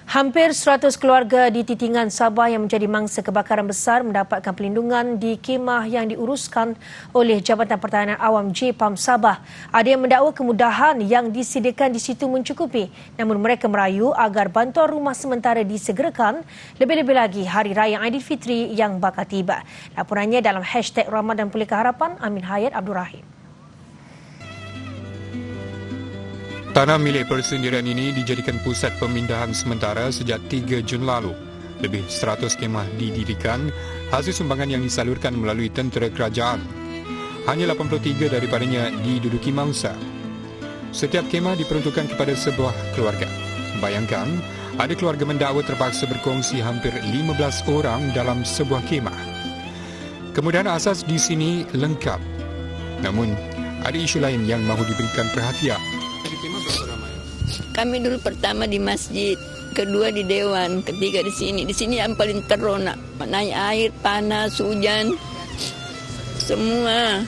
Hampir 100 keluarga di Titingan, Sabah yang menjadi mangsa kebakaran besar mendapatkan perlindungan di kemah yang diuruskan oleh Jabatan Pertahanan Awam JPAM Sabah. Ada yang mendakwa kemudahan yang disediakan di situ mencukupi, namun mereka merayu agar bantuan rumah sementara disegerakan, lebih-lebih lagi Hari Raya Aidilfitri yang bakal tiba. Laporannya dalam #Ramadan Pulihkan Harapan, Amin Hayat Abdul Rahim. Tanah milik persendirian ini dijadikan pusat pemindahan sementara sejak 3 Jun lalu. Lebih 100 kemah didirikan hasil sumbangan yang disalurkan melalui tentera kerajaan. Hanya 83 daripadanya diduduki mangsa. Setiap kemah diperuntukkan kepada sebuah keluarga. Bayangkan, ada keluarga mendakwa terpaksa berkongsi hampir 15 orang dalam sebuah kemah. Kemudahan asas di sini lengkap. Namun, ada isu lain yang mahu diberikan perhatian. Kami dulu pertama di masjid, kedua di dewan, ketiga di sini. Di sini yang paling terona, naik air, panas, hujan, semua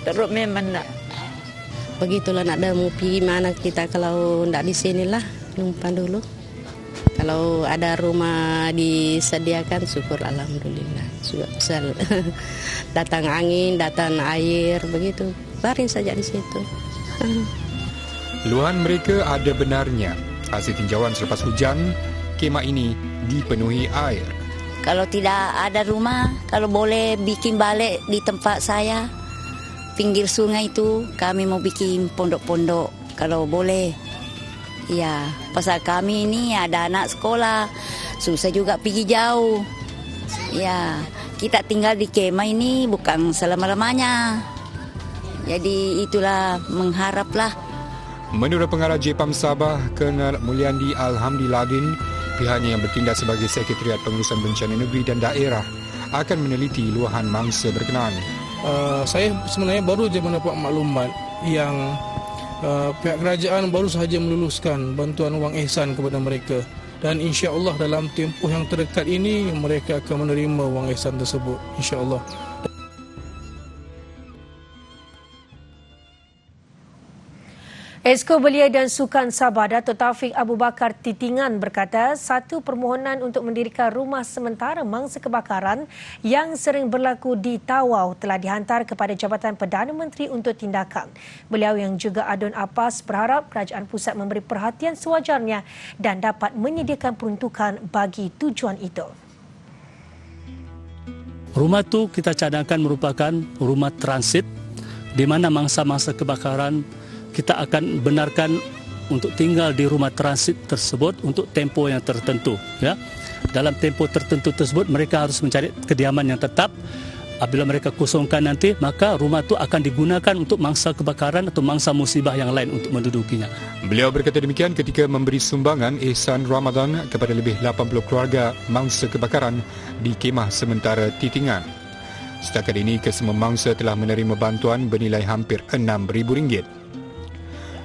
teruk memang nak. Begitulah nak ada mau pergi mana kita kalau ndak di sinilah numpang dulu. Kalau ada rumah disediakan, syukur alhamdulillah. Sudah datang angin, datang air, begitu. Baring saja di situ. Luahan mereka ada benarnya. Hasil tinjauan selepas hujan, kemah ini dipenuhi air. Kalau tidak ada rumah, kalau boleh bikin balik di tempat saya, pinggir sungai itu, kami mau bikin pondok-pondok. Kalau boleh. Ya, pasal kami ini ada anak sekolah, susah juga pergi jauh. Ya, kita tinggal di kemah ini bukan selama-lamanya. Jadi itulah mengharaplah. Menurut Pengarah JPAM Sabah, Kolonel Mulyandi Alhamdiladin, pihaknya yang bertindak sebagai Sekretariat Pengurusan Bencana Negeri dan Daerah akan meneliti luahan mangsa berkenaan. Saya sebenarnya baru saja mendapat maklumat yang pihak kerajaan baru sahaja meluluskan bantuan wang ihsan kepada mereka. Dan insya-Allah dalam tempoh yang terdekat ini mereka akan menerima wang ihsan tersebut, insya-Allah. Esko Belia dan Sukan Sabah Datuk Taufik Abu Bakar Titingan berkata satu permohonan untuk mendirikan rumah sementara mangsa kebakaran yang sering berlaku di Tawau telah dihantar kepada Jabatan Perdana Menteri untuk tindakan. Beliau yang juga Adun Apas berharap kerajaan pusat memberi perhatian sewajarnya dan dapat menyediakan peruntukan bagi tujuan itu. Rumah itu kita cadangkan merupakan rumah transit di mana mangsa-mangsa kebakaran kita akan benarkan untuk tinggal di rumah transit tersebut untuk tempoh yang tertentu. Ya. Dalam tempoh tertentu tersebut mereka harus mencari kediaman yang tetap. Apabila mereka kosongkan nanti, maka rumah itu akan digunakan untuk mangsa kebakaran atau mangsa musibah yang lain untuk mendudukinya. Beliau berkata demikian ketika memberi sumbangan ihsan Ramadan kepada lebih 80 keluarga mangsa kebakaran di kemah sementara Titingan. Setakat ini, kesemua mangsa telah menerima bantuan bernilai hampir RM6,000.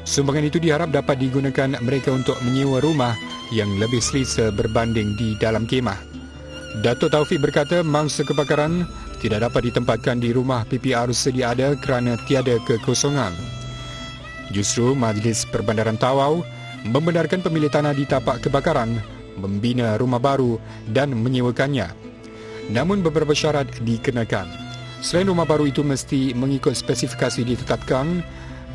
Sumbangan itu diharap dapat digunakan mereka untuk menyewa rumah yang lebih selesa berbanding di dalam kemah. Datuk Taufik berkata mangsa kebakaran tidak dapat ditempatkan di rumah PPR sedia ada kerana tiada kekosongan. Justru Majlis Perbandaran Tawau membenarkan pemilik tanah di tapak kebakaran membina rumah baru dan menyewakannya. Namun beberapa syarat dikenakan. Selain rumah baru itu mesti mengikut spesifikasi ditetapkan,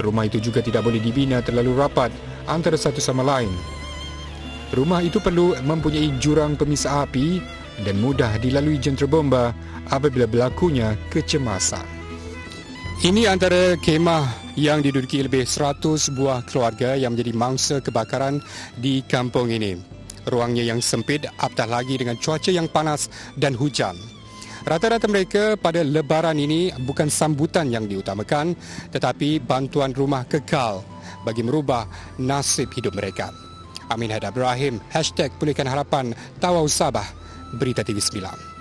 rumah itu juga tidak boleh dibina terlalu rapat antara satu sama lain. Rumah itu perlu mempunyai jurang pemisah api dan mudah dilalui jentera bomba apabila berlakunya kecemasan. Ini antara kemah yang diduduki lebih 100 buah keluarga yang menjadi mangsa kebakaran di kampung ini. Ruangnya yang sempit, apatah lagi dengan cuaca yang panas dan hujan. Rata-rata mereka pada Lebaran ini bukan sambutan yang diutamakan, tetapi bantuan rumah kekal bagi merubah nasib hidup mereka. Amin Hayat Abdul Rahim, #Pulihkan Harapan, Tawau Sabah, Berita TV 9.